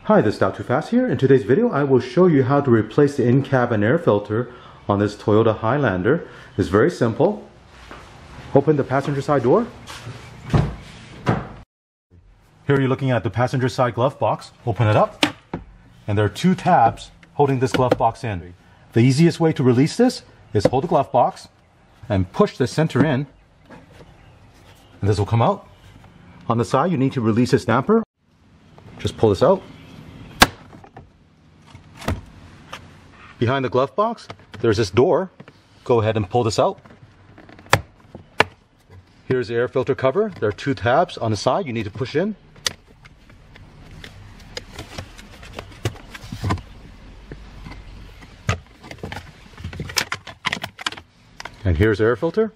Hi, this is Not Too Fast here. In today's video, I will show you how to replace the in-cabin air filter on this Toyota Highlander. It's very simple. Open the passenger side door. Here you're looking at the passenger side glove box. Open it up, and there are two tabs holding this glove box in. The easiest way to release this is hold the glove box and push the center in, and this will come out. On the side, you need to release this damper. Just pull this out. Behind the glove box, there's this door. Go ahead and pull this out. Here's the air filter cover. There are two tabs on the side you need to push in. And here's the air filter.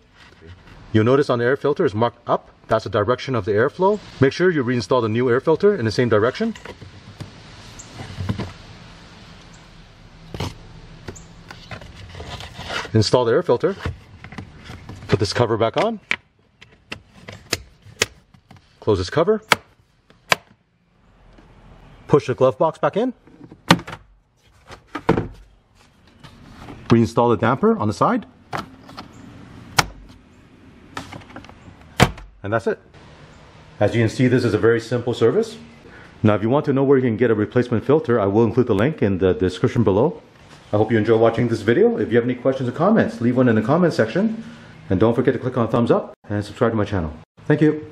You'll notice on the air filter is marked up. That's the direction of the airflow. Make sure you reinstall the new air filter in the same direction. Install the air filter. Put this cover back on. Close this cover. Push the glove box back in. Reinstall the damper on the side. And that's it. As you can see, this is a very simple service. Now, if you want to know where you can get a replacement filter, I will include the link in the description below. I hope you enjoy watching this video. If you have any questions or comments, leave one in the comment section. And don't forget to click on thumbs up and subscribe to my channel. Thank you.